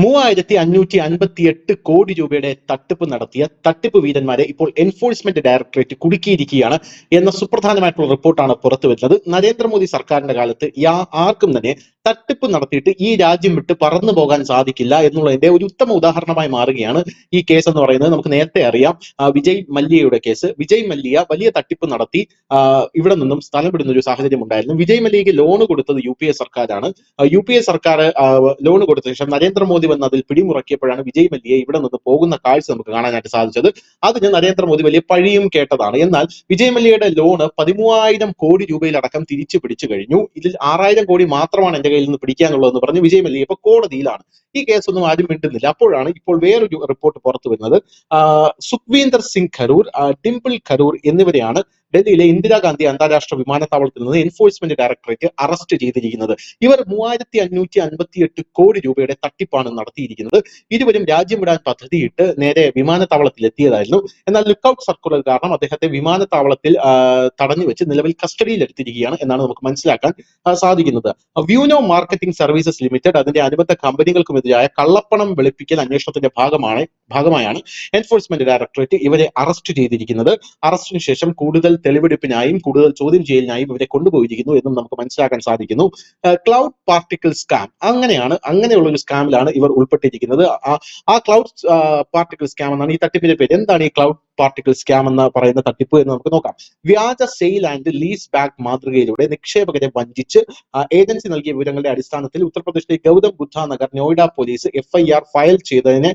₹3558 കോടി തട്ടിപ്പ് നടത്തിയ തട്ടിപ്പ് വീരന്മാരെ ഇപ്പോൾ എൻഫോഴ്സ്മെന്റ് ഡയറക്ടറേറ്റ് കുടുക്കിയിരിക്കുകയാണ് എന്ന സുപ്രധാനമായിട്ടുള്ള റിപ്പോർട്ടാണ് പുറത്തുവരുന്നത്. നരേന്ദ്രമോദി സർക്കാരിന്റെ കാലത്ത് ആർക്കും തന്നെ തട്ടിപ്പ് നടത്തിയിട്ട് ഈ രാജ്യം വിട്ട് പറന്നു പോകാൻ സാധിക്കില്ല എന്നുള്ളതിന്റെ ഒരു ഉത്തമ ഉദാഹരണമായി മാറുകയാണ് ഈ കേസ് എന്ന് പറയുന്നത്. നമുക്ക് നേരത്തെ അറിയാം വിജയ് മല്യയുടെ കേസ്. വിജയ് മല്യ വലിയ തട്ടിപ്പ് നടത്തി ഇവിടെ നിന്നും സ്ഥലം വിടുന്ന ഒരു സാഹചര്യം ഉണ്ടായിരുന്നു. വിജയ് മല്യയ്ക്ക് ലോൺ കൊടുത്തത് UPA സർക്കാരാണ്. UPA സർക്കാർ ലോൺ കൊടുത്ത ശേഷം നരേന്ദ്രമോദി വന്ന് അതിൽ പിടിമുറക്കിയപ്പോഴാണ് വിജയ് മല്യയെ ഇവിടെ നിന്ന് പോകുന്ന കാഴ്ച നമുക്ക് കാണാനായിട്ട് സാധിച്ചത്. അതിന് നരേന്ദ്രമോദി വലിയ പഴിയും കേട്ടതാണ്. എന്നാൽ വിജയ് മല്യയുടെ ലോണ് 13,000 കോടി രൂപയിലടക്കം തിരിച്ചു പിടിച്ചു കഴിഞ്ഞു. ഇതിൽ 6,000 കോടി മാത്രമാണ് എന്റെ കയ്യിൽ നിന്ന് പിടിക്കാനുള്ളതെന്ന് പറഞ്ഞ് വിജയ് മല്യ ഇപ്പൊ കോടതിയിലാണ്. ഈ കേസൊന്നും ആരും മിണ്ടുന്നില്ല. അപ്പോഴാണ് ഇപ്പോൾ വേറൊരു റിപ്പോർട്ട് പുറത്തു വരുന്നത്. സുഖ്വീന്ദർ സിംഗ് ഖരൂർ, ഡിംപിൾ ഖരൂർ എന്നിവരെയാണ് ഡൽഹിയിലെ ഇന്ദിരാഗാന്ധി അന്താരാഷ്ട്ര വിമാനത്താവളത്തിൽ നിന്ന് എൻഫോഴ്സ്മെന്റ് ഡയറക്ടറേറ്റ് അറസ്റ്റ് ചെയ്തിരിക്കുന്നത്. ഇവർ 3,558 കോടി രൂപയുടെ തട്ടിപ്പാണ് നടത്തിയിരിക്കുന്നത്. ഇരുവരും രാജ്യം വിടാൻ പദ്ധതിയിട്ട് നേരെ വിമാനത്താവളത്തിൽ എത്തിയതായിരുന്നു. എന്നാൽ ലുക്കൌട്ട് സർക്കുലർ കാരണം അദ്ദേഹത്തെ വിമാനത്താവളത്തിൽ തടഞ്ഞു വെച്ച് നിലവിൽ കസ്റ്റഡിയിൽ എടുത്തിരിക്കുകയാണ് എന്നാണ് നമുക്ക് മനസ്സിലാക്കാൻ സാധിക്കുന്നത്. വ്യൂനോ മാർക്കറ്റിംഗ് സർവീസസ് ലിമിറ്റഡ് അതിന്റെ അനുബന്ധ കമ്പനികൾക്കുമെതിരായ കള്ളപ്പണം വെളുപ്പിക്കൽ അന്വേഷണത്തിന്റെ ഭാഗമായാണ് എൻഫോഴ്സ്മെന്റ് ഡയറക്ടറേറ്റ് ഇവരെ അറസ്റ്റ് ചെയ്തിരിക്കുന്നത്. അറസ്റ്റിന് ശേഷം കൂടുതൽ തെളിവെടുപ്പിനായും കൂടുതൽ ചോദ്യം ചെയ്യലിനായും ഇവരെ കൊണ്ടുപോയിരിക്കുന്നു എന്നും നമുക്ക് മനസ്സിലാക്കാൻ സാധിക്കുന്നു. ക്ലൗഡ് പാർട്ടിക്കിൾ സ്കാം അങ്ങനെയുള്ള ഒരു സ്കാമിലാണ് ഇവർ ഉൾപ്പെട്ടിരിക്കുന്നത്. ആ ക്ലൗഡ് പാർട്ടിക്കിൾ സ്കാം എന്നാണ് ഈ തട്ടിപ്പിന്റെ പേര്. എന്താണ് ഈ ക്ലൗഡ് പാർട്ടിക്കിൾ സ്കാം എന്ന് പറയുന്ന തട്ടിപ്പ് എന്ന് നമുക്ക് നോക്കാം. വ്യാജ സെയിൽ ആൻഡ് ലീസ് ബാക്ക് മാതൃകയിലൂടെ നിക്ഷേപകരെ വഞ്ചിച്ച് ഏജൻസി നൽകിയ വിവരങ്ങളുടെ അടിസ്ഥാനത്തിൽ ഉത്തർപ്രദേശിലെ Gautam Buddha Nagar Noida police FIR file ചെയ്തതിനെ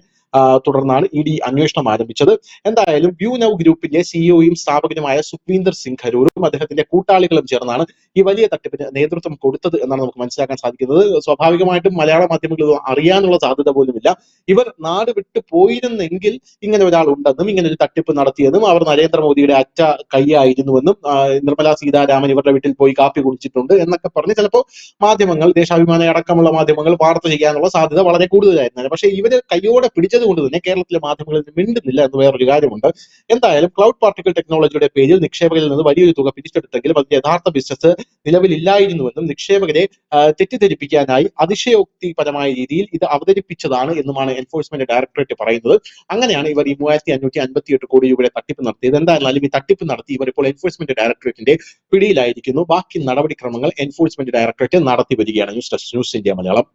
തുടർന്നാണ് ED അന്വേഷണം ആരംഭിച്ചത്. എന്തായാലും വ്യൂനൗ ഗ്രൂപ്പിന്റെ CEOയും സ്ഥാപകനുമായ സുഖ്വീന്ദർ സിംഗ് ഖരൂറും അദ്ദേഹത്തിന്റെ കൂട്ടാളികളും ചേർന്നാണ് ഈ വലിയ തട്ടിപ്പിന് നേതൃത്വം കൊടുത്തത് എന്നാണ് നമുക്ക് മനസ്സിലാക്കാൻ സാധിക്കുന്നത്. സ്വാഭാവികമായിട്ടും മലയാള മാധ്യമങ്ങൾ ഇത് അറിയാനുള്ള സാധ്യത പോലുമില്ല. ഇവർ നാട് വിട്ടു പോയിരുന്നെങ്കിൽ ഇങ്ങനെ ഒരാൾ ഉണ്ടെന്നും ഇങ്ങനെ ഒരു തട്ടിപ്പ് നടത്തിയതും അവർ നരേന്ദ്രമോദിയുടെ അറ്റ കൈയായിരുന്നുവെന്നും നിർമ്മല സീതാരാമൻ ഇവരുടെ വീട്ടിൽ പോയി കാപ്പി കുടിച്ചിട്ടുണ്ട് എന്നൊക്കെ പറഞ്ഞ് ചിലപ്പോൾ മാധ്യമങ്ങൾ, ദേശാഭിമാനി അടക്കമുള്ള മാധ്യമങ്ങൾ വാർത്ത ചെയ്യാനുള്ള സാധ്യത വളരെ കൂടുതലായിരുന്നു. പക്ഷേ ഇവര് കയ്യോടെ പിടിച്ചത് കൊണ്ട് തന്നെ കേരളത്തിലെ മാധ്യമങ്ങളിൽ മിണ്ടുന്നില്ല എന്ന് വേറൊരു കാര്യമുണ്ട്. എന്തായാലും ക്ലൗഡ് പാർട്ടിക്കിൾ ടെക്നോളജിയുടെ പേരിൽ നിക്ഷേപകരിൽ നിന്ന് വലിയൊരു തുക പിടിച്ചെടുത്തെങ്കിലും അതിന്റെ യഥാർത്ഥ ബിസിനസ് നിലവിലില്ലായിരുന്നുവെന്നും നിക്ഷേപകരെ തെറ്റിദ്ധരിപ്പിക്കാനായി അതിശയോക്തിപരമായ രീതിയിൽ ഇത് അവതരിപ്പിച്ചതാണ് എന്നുമാണ് എൻഫോഴ്സ്മെന്റ് ഡയറക്ടറേറ്റ് പറയുന്നത്. അങ്ങനെയാണ് ഇവർ ഈ 3,558 കോടി രൂപയുടെ തട്ടിപ്പ് നടത്തിയത്. എന്തായാലും ഈ തട്ടിപ്പ് നടത്തി ഇവർ ഇപ്പോൾ എൻഫോഴ്സ്മെന്റ് ഡയറക്ടറേറ്റിന്റെ പിടിയിലായിരിക്കുന്നു. ബാക്കി നടപടിക്രമങ്ങൾ എൻഫോഴ്സ്മെന്റ് ഡയറക്ടറേറ്റ് നടത്തി വരികയാണ്. News India Malayalam.